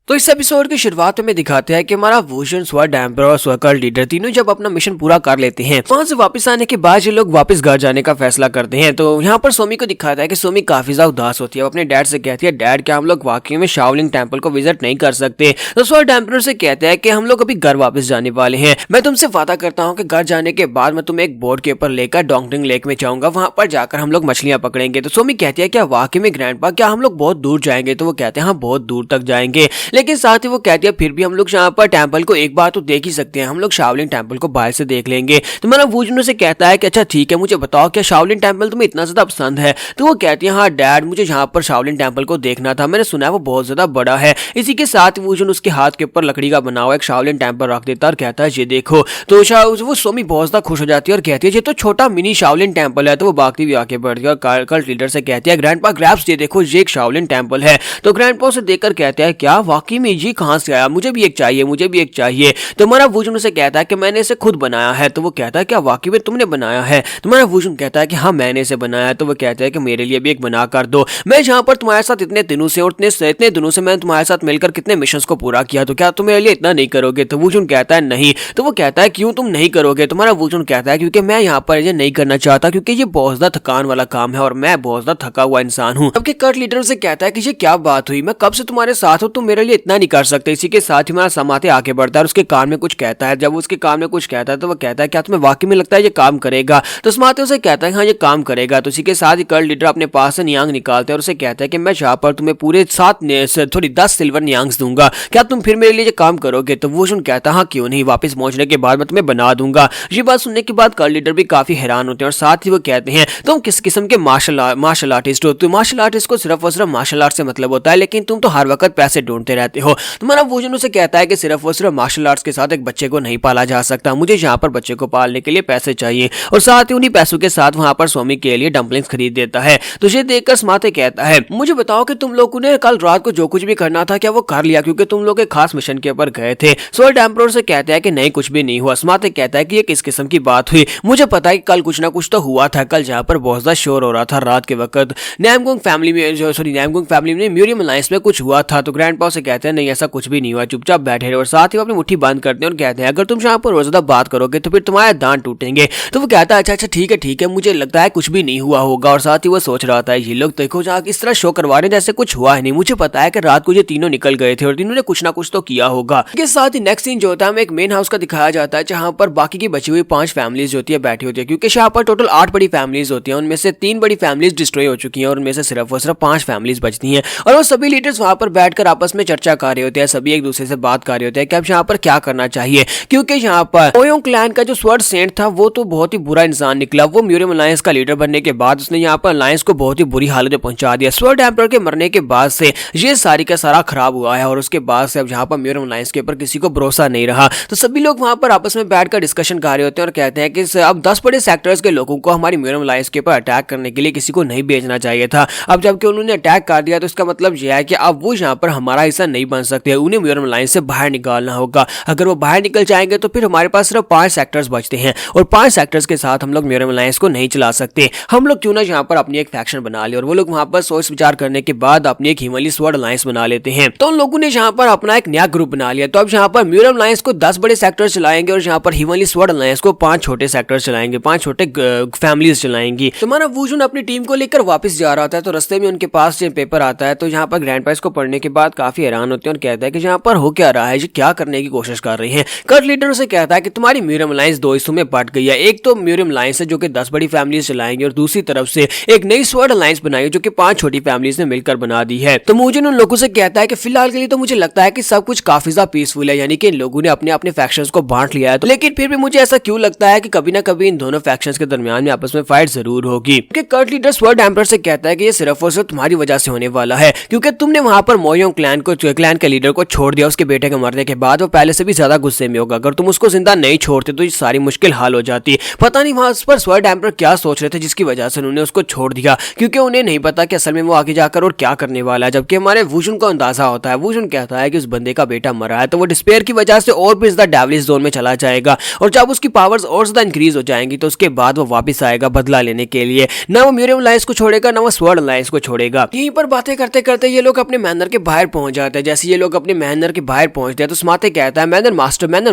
तो इस एपिसोड की शुरुआत में दिखाते हैं कि हमारा वोशन, स्वर्ड एम्पर और स्वर्कल लीडर तीनों जब अपना मिशन पूरा कर लेते हैं, वहां से वापस आने के बाद ये लोग वापस घर जाने का फैसला करते हैं। तो यहाँ पर सोमी को दिखाता है कि सोमी काफी ज्यादा उदास होती है। वो अपने डैड से कहती है, डैड क्या हम लोग वाकई में शाओलिंग टेम्पल को विजिट नहीं कर सकते? तो स्वर्ड एम्पर से कहता है कि हम लोग अभी घर वापस जाने वाले हैं। मैं तुमसे वादा करता हूँ कि घर जाने के बाद मैं तुम्हें एक बोर्ड के ऊपर लेकर डोंगटिंग लेक में जाऊंगा, वहां पर जाकर हम लोग मछलियां पकड़ेंगे। तो सोमी कहती है, क्या वाकई में ग्रैंडपा, क्या हम लोग बहुत दूर जाएंगे? तो वो कहते हैं, हाँ बहुत दूर तक जाएंगे, लेकिन साथ ही वो कहती है फिर भी हम लोग यहाँ पर टेम्पल को एक बार तो देख ही सकते हैं, हम लोग शाओलिन टेम्पल को बाहर से देख लेंगे। तो मेरा वुजन से कहता है कि अच्छा ठीक है, मुझे बताओ क्या शाओलिन टेम्पल तुम्हें इतना ज्यादा पसंद है? तो वो कहती है, हाँ डैड मुझे यहाँ पर शाओलिन टेम्पल को देखना था, मैंने सुना है वो बहुत ज्यादा बड़ा है। इसी के साथ वुजन उसके हाथ के ऊपर लकड़ी का बना हुआ एक शाओलिन टेम्पल रख देता और कहता है ये देखो। तो वो सोमी बहुत ज्यादा खुश हो जाती है और कहती है ये तो छोटा मिनी शाओलिन टेम्पल है। तो वो भागती भी आके बढ़ती है और कल्ट लीडर से कहती है, ग्रैंडपा ग्रैब्स ये देखो, ये एक शाओलिन टेम्पल है। तो ग्रैंडपा से देखकर कहता है, क्या वाकई में ये कहाँ से आया? मुझे भी एक चाहिए, मुझे भी एक चाहिए। तो हमारा वुजन से कहता है कि मैंने इसे खुद बनाया है। तो वो कहता है, क्या वाकई में तुमने बनाया है? तो हमारा वुजन कहता है कि हाँ मैंने इसे बनाया है। तो वो कहता है कि मेरे लिए भी एक बना कर दो, मैं जहाँ पर तुम्हारे साथ इतने दिनों से और इतने दिनों से मैंने तुम्हारे साथ मिलकर कितने मिशन को पूरा किया, तो क्या तुम मेरे लिए इतना नहीं करोगे? तो वुजन कहता है नहीं। तो वो कहता है क्यों तुम नहीं करोगे? तुम्हारा वुजन कहता है क्योंकि मैं यहाँ पर ये नहीं करना चाहता, क्योंकि ये बहुत ज्यादा थकान वाला काम है और मैं बहुत ज्यादा थका हुआ इंसान हूँ। जबकि कट लीडर से कहता है कि ये क्या बात हुई, मैं कब से तुम्हारे साथ हूँ, तुम मेरे लिए इतना नहीं कर सकते। इसी के साथ ही हमारा समाते आगे बढ़ता है और उसके कान में कुछ कहता है। जब उसके कान में कुछ कहता है तो वो कहता है, क्या तुम्हें वाकई में लगता है ये काम करेगा? तो समाते उसे कहता है, हाँ ये काम करेगा। तो इसी के साथ ही कट लीडर अपने पास से नियांग निकालते हैं और उसे कहता है कि मैं यहाँ पर तुम्हें पूरे 10 सिल्वर नियांग्स दूंगा, क्या तुम फिर मेरे लिए ये काम करोगे? तो वो कहता है, हाँ क्यों नहीं, वापस पहुंचने के बाद मैं तुम्हें बना दूंगा। ये बात सुनने के बाद कट लीडर भी काफी हैरान होते हैं और साथ ही वो कहते हैं, तुम किस किस्म के मार्शल आर्टिस्ट हो? तो मार्शल आर्टिस्ट को सिर्फ और सिर्फ मार्शल आर्ट से मतलब होता है, लेकिन तुम तो हर वक्त पैसे ढूंढते रहते हो। तुम्हारा वोजन उसे कहता है कि सिर्फ और सिर्फ मार्शल आर्ट्स के साथ एक बच्चे को नहीं पाला जा सकता, मुझे यहाँ पर बच्चे को पालने के लिए पैसे चाहिए। और साथ ही उन्हीं पैसों के साथ वहां पर सोमी के लिए डम्पलिंग्स खरीद देता है। तो ये देखकर समाते कहता है, मुझे बताओ कि तुम लोगों ने कल रात को जो कुछ भी करना था क्या वो कर लिया, क्योंकि तुम लोग एक खास मिशन के ऊपर गए थे। स्वर्ड एम्परर से कहता है कि नहीं कुछ भी नहीं हुआ। समाते कहता है कि ये किस किस्म की बात हुई, मुझे पता है कि कल कुछ ना कुछ तो हुआ था, कल जहाँ पर बहुत ज्यादा शोर हो रहा था रात के वक्त नैमगोंग फैमिली में म्यूरियम अलायंस में कुछ हुआ था। तो ग्रैंडपा से कहते हैं नहीं ऐसा कुछ भी नहीं हुआ, चुपचाप बैठे रहे। और साथ ही वो अपनी मुट्ठी बंद करते हैं और कहते हैं, अगर तुम यहाँ पर रोज ज्यादा बात करोगे तो फिर तुम्हारे दांत टूटेंगे। तो वो कहता है, अच्छा ठीक है, मुझे लगता है कुछ भी नहीं हुआ होगा। और साथ ही वो सोच रहा था, ये लोग देखो जहाँ इस तरह शो करवा रहे हैं जैसे कुछ हुआ है नहीं, मुझे पता है कि रात को ये तीनों निकल गए थे और तीनों ने कुछ ना कुछ तो किया होगा। इसके साथ ही नेक्स्ट सीन जो होता है हमें एक मेन हाउस का दिखाया जाता है, जहाँ पर बाकी की बची हुई 5 फैमिलीज होती है बैठी होती है, क्योंकि यहाँ पर टोटल 8 बड़ी फैमिलीज होती हैं, उनमें से 3 बड़ी फैमिलीज डिस्ट्रॉय हो चुकी हैं और उनमें से सिर्फ और सिर्फ 5 फैमिलीज बचती हैं। और वो सभी लीडर्स वहां पर बैठकर आपस में चर्चा कर रहे होते हैं, सभी एक दूसरे से बात कर रहे होते हैं कि अब यहाँ पर क्या करना चाहिए, क्योंकि यहाँ पर ओयोंग क्लैन का जो स्वर्ड सेंट था वो तो बहुत ही बुरा इंसान निकला। वो म्यूरियम अलायंस का लीडर बनने के बाद उसने यहाँ पर अलायंस को बहुत ही बुरी हालत में पहुंचा दिया। स्वर्ड एम्परर के मरने के बाद से ये सारी का सारा खराब हुआ है और उसके बाद से अब यहाँ पर म्यूरियम अलायंस के ऊपर किसी को भरोसा नहीं रहा। तो सभी लोग वहां पर आपस में बैठकर डिस्कशन कर रहे होते हैं और कहते हैं कि अब 10 बड़े सेक्टर्स के लोगों को हमारी म्यूरियम अलायंस के ऊपर अटैक करने के लिए किसी को नहीं भेजना चाहिए था। अब जबकि उन्होंने अटैक कर दिया तो इसका मतलब यह है कि अब वो यहाँ पर हमारा हिस्सा नहीं बन सकते, उन्हें म्यूरियम अलायंस से बाहर निकालना होगा। अगर वो बाहर निकल जाएंगे तो फिर हमारे पास सिर्फ 5 सेक्टर्स बचते हैं और 5 सेक्टर्स के साथ हम लोग म्यूरियम अलायंस को नहीं चला सकते। हम लोग क्यों ना यहाँ पर अपनी एक फैक्शन बना ले। और वो लोग वहां पर सोच विचार करने के बाद अपनी एक हिमालय स्वर्ड अलायंस बना लेते हैं। तो उन लोगों ने यहाँ पर अपना एक नया ग्रुप बना लिया। तो अब यहाँ पर म्यूरियम अलायंस को 10 बड़े सेक्टर्स चलाएंगे और यहाँ पर हिमालय स्वर्ड अलायंस को 5 छोटे सेक्टर्स चलाएंगे, 5 छोटे फैमिलीज चलाएंगी। तो हमारा वुजन अपनी टीम को लेकर वापस जा रहा था, तो रास्ते में उनके पास ये पेपर आता है। तो यहाँ पर ग्रैंडपा इसको पढ़ने के बाद काफी हैरान होते हैं और कहता है कि यहाँ पर हो क्या रहा है, ये क्या करने की कोशिश कर रही है। कट लीडर से कहता है कि तुम्हारी म्यूरियम अलायंस 2 हिस्सों में बट गई है, एक तो म्यूरियम अलायंस है जो कि 10 बड़ी फैमिलीज चलाएंगे और दूसरी तरफ से एक नई स्वर्ड अलायंस बनाई है जो कि 5 छोटी फैमिलीज ने मिलकर बना दी है। तो मुझे उन लोगों से कहता है कि फिलहाल के लिए तो मुझे लगता है कि सब कुछ काफी ज्यादा पीसफुल है, यानी कि इन लोगों ने अपने अपने फैक्शंस को बांट लिया है। तो लेकिन फिर भी मुझे ऐसा क्यों लगता है कि कभी ना कभी इन दोनों फैक्शंस के दरमियान में आपस में फाइट जरूर होगी। कट लीडर स्वर्ड एम्परर से कहता है कि ये सिर्फ और सिर्फ तुम्हारी वजह से होने वाला है, क्योंकि तुमने वहां पर मोयोंग क्लैन के लीडर को छोड़ दिया। उसके बेटे के मरने के बाद वो पहले से भी ज्यादा गुस्से में होगा। अगर तुम उसको जिंदा नहीं छोड़ते तो ये सारी मुश्किल हाल हो जाती। पता नहीं वहां पर स्वर्ड एम्परर क्या सोच रहे थे जिसकी वजह से उन्होंने उसको छोड़ दिया, क्योंकि उन्हें नहीं पता कि असल में वो आगे जाकर और क्या करने वाला है। जबकि हमारे वुजन को अंदाजा होता है। वुजन कहता है कि उस बंदे का बेटा मरा है, तो वो डिस्पेयर की वजह से और भी ज्यादा डेविलिश जोन में चला जाएगा और जब उसकी पावर्स और ज्यादा इंक्रीज हो जाएंगी तो उसके बाद वो वापस आएगा बदला लेने के लिए। ना वो म्यूरियम अलायंस को छोड़ेगा, ना वो स्वर्ड अलायंस को छोड़ेगा। यहीं पर बातें करते करते ये लोग अपने मैनर के बाहर पहुंच जाते जाता है। जैसे ये लोग अपने मैनर के बाहर पहुंचते हैं तो स्मार्टे कहता है मैनर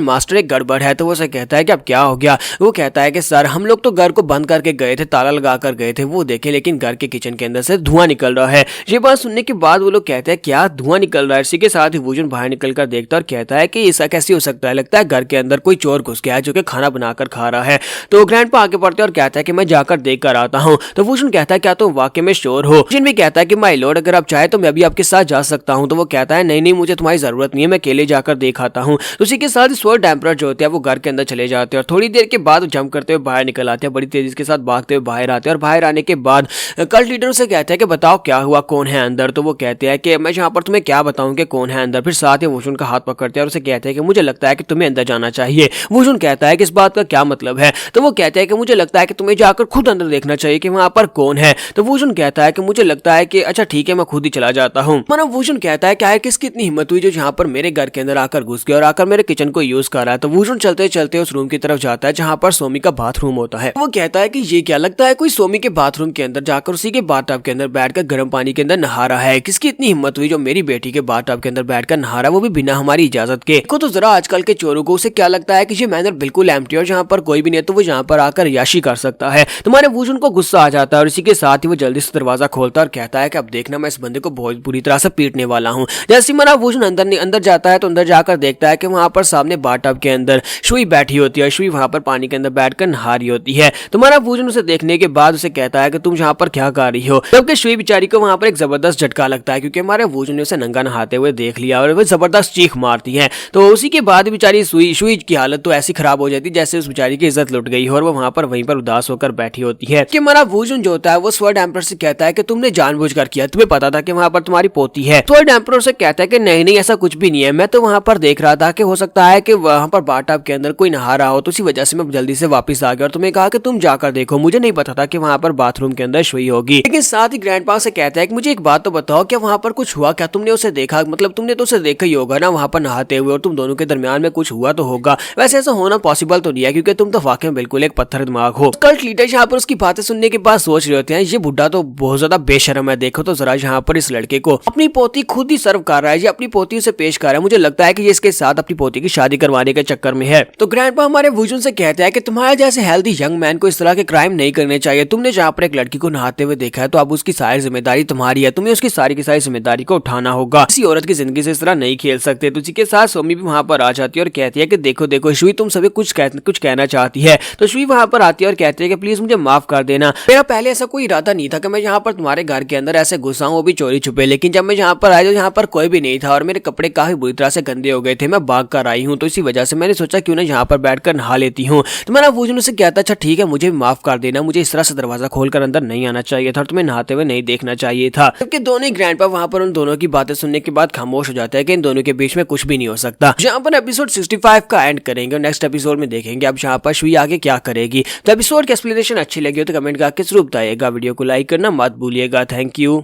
मास्टर एक गड़बड़ है। तो वो उसे कहता है कि अब क्या हो गया। वो कहता है कि सर हम लोग तो घर को बंद करके गए थे, ताला लगा कर गए थे, वो देखे लेकिन घर के किचन के अंदर से धुआं निकल रहा है। ये बात सुनने के बाद वो लोग कहते हैं क्या धुआं निकल रहा है। इसी के साथ ही वूजन बाहर निकल कर देखता है और कहता है कि ऐसा कैसे हो सकता है, लगता है घर के अंदर कोई चोर घुस गया है जो कि खाना बनाकर खा रहा है। तो ग्रैंडपा आगे बढ़ते हैं और कहता है कि मैं जाकर देख कर आता हूँ। तो वूजन कहता है क्या तुम वाकई में श्योर हो। जिन भी कहता है कि माय लॉर्ड अगर आप चाहे तो मैं भी आपके साथ जा सकता हूँ। तो वो कहता है नहीं नहीं मुझे तुम्हारी जरूरत नहीं है, मैं अकेले जाकर देख आता हूँ। तो उसी के साथ स्वर्ड एम्परर जो होते हैं वो घर के अंदर चले जाते हैं और थोड़ी देर के बाद जंप करते हुए बाहर निकल आते हैं, बड़ी तेजी के साथ भागते हुए बाहर आते हैं। और बाहर आने के बाद कल्ट लीडर से कहते हैं कि बताओ क्या हुआ, कौन है अंदर। तो वो कहते हैं कि मैं यहाँ पर तुम्हें क्या बताऊं कि कौन है अंदर। फिर साथ ही वूजन का हाथ पकड़ते हैं और उसे कहते हैं कि मुझे लगता है कि तुम्हें अंदर जाना चाहिए। वूजन कहता है कि इस बात का क्या मतलब है। तो वो कहते हैं कि मुझे लगता है कि तुम्हें जाकर खुद अंदर देखना चाहिए कि वहां पर कौन है। तो वूजन कहता है कि मुझे लगता है कि अच्छा ठीक है मैं खुद ही चला जाता हूँ। मतलब वूजन कहता है क्या किसकी इतनी हिम्मत हुई जो यहाँ पर मेरे घर के अंदर आकर घुस गया और आकर मेरे किचन को यूज कर रहा है। तो वूजन चलते चलते उस रूम की तरफ जाता है जहाँ पर सोमी का बाथरूम होता है। वो कहता है कि ये क्या, लगता है कोई सोमी के बाथरूम के अंदर जाकर उसी के बाथटब के अंदर बैठकर गर्म पानी के अंदर नहा रहा है। किसकी इतनी हिम्मत हुई जो मेरी बेटी के बाथटब के अंदर बैठकर नहा रहा है, वो भी बिना हमारी इजाजत के। को तो जरा आजकल के चोरों को उसे क्या लगता है कि ये मैनर बिल्कुल एम्प्टी और जहाँ पर कोई भी नहीं तो वो यहाँ पर आकर याशी कर सकता है। तुम्हारे वूजन को गुस्सा आ जाता है और इसी के साथ ही वो जल्दी से दरवाजा खोलता है और कहता है कि अब देखना मैं इस बंदे को बहुत बुरी तरह से पीटने वाला हूँ। जैसे हमारा वूजन अंदर जाता है तो अंदर जाकर देखता है कि वहाँ पर सामने बाथटब के अंदर शुई बैठी होती है। शुई वहाँ पर पानी के अंदर बैठकर नहा रही होती है। तुम्हारा वूजन उसे देखने के बाद उसे कहता है कि तुम यहाँ पर क्या कर रही हो। जबकि शुई बेचारी को वहाँ पर एक जबरदस्त झटका लगता है क्योंकि हमारे वूजन ने उसे नंगा नहाते हुए देख लिया और वो जबरदस्त चीख मारती है। तो उसी के बाद बेचारी शुई की हालत तो ऐसी खराब हो जाती है जैसे उस बेचारी की इज्जत लुट गई और वो वहाँ पर वहीं पर उदास होकर बैठी होती है। कि हमारा वूजन जो होता है वो स्वर्ड एम्परर से कहता है कि तुमने जानबूझकर किया, तुम्हें पता था कि वहाँ पर तुम्हारी पोती है। स्वर्ड एम्परर से कहता है कि नहीं नहीं ऐसा कुछ भी नहीं है, मैं तो वहाँ पर देख रहा था कि हो सकता है कि वहाँ पर बाथटब के अंदर कोई नहा रहा हो तो उसी वजह से मैं जल्दी से वापस आ गया और तुम्हें कहा कि तुम जाकर देखो, मुझे नहीं पता था कि वहाँ पर बाथरूम के अंदर शुई होगी। लेकिन साथ ही ग्रैंडपा से कहता है कि मुझे एक बात तो बताओ क्या वहाँ पर कुछ हुआ, क्या तुमने उसे देखा, मतलब तुमने तो उसे देखा ही होगा ना वहाँ पर नहाते हुए और तुम दोनों के दरमियान में कुछ हुआ तो होगा। वैसे ऐसा होना पॉसिबल तो नहीं है क्योंकि तुम तो वाकई में बिल्कुल एक पत्थर दिमाग हो। कल्ट लीडर यहाँ पर उसकी बातें सुनने के बाद सोच रहे होते हैं ये बुढ़ा तो बहुत ज्यादा बेशर्म है, देखो तो जरा यहाँ पर इस लड़के को अपनी पोती खुद ही सर्व कर रहा है, ये अपनी पोती उसे पेश कर रहा है, मुझे लगता है कि ये इसके साथ अपनी पोती की शादी करवाने के चक्कर में है। तो ग्रैंडपा हमारे वूजन से कहते हैं कि तुम्हारे जैसे हेल्दी यंग मैन को इस तरह के क्राइम नहीं करने चाहिए। तुमने जहाँ पर एक लड़की को नहाते हुए देखा है तो अब उसकी सारी जिम्मेदारी तुम्हारी है, तुम्हें उसकी सारी की सारी जिम्मेदारी को उठाना होगा। किसी औरत की जिंदगी से इस तरह नहीं खेल सकते। तो उसी के साथ सोमी भी वहाँ पर आ जाती है और कहती है कि देखो देखो शुई तुम सभी कुछ कहना चाहती है। तो शुई वहाँ पर आती है और कहती है कि प्लीज मुझे माफ कर देना, मेरा पहले ऐसा कोई इरादा नहीं था कि मैं यहाँ पर तुम्हारे घर के अंदर ऐसे घुसा हूँ वो भी चोरी छुपे, लेकिन जब मैं यहाँ पर आया तो यहाँ पर कोई भी नहीं था और मेरे कपड़े काफी बुरी तरह से गंदे हो गए थे, मैं भाग कर आई हूँ तो इसी वजह से मैंने सोचा क्यों ना यहाँ पर बैठकर नहा लेती हूँ। तुम्हारा वूजन से कहता अच्छा ठीक है मुझे भी माफ कर देना, मुझे इस तरह से दरवाजा खोलकर अंदर नहीं आना चाहिए था और तुम्हें नहाते हुए नहीं देखना चाहिए था। जबकि दोनों ही ग्रैंडपा वहाँ पर उन दोनों की बातें सुनने के बाद खामोश हो जाता है कि इन दोनों के बीच में कुछ भी नहीं हो सकता। जहाँ पर एपिसोड 65 का एंड करेंगे और नेक्स्ट एपिसोड में देखेंगे अब यहाँ पर शुई आगे क्या करेगी। तो एपिसोड की एक्सप्लेनेशन अच्छी लगी हो तो कमेंट करके जरूर बताइएगा, वीडियो को लाइक करना मत भूलिएगा। Thank you.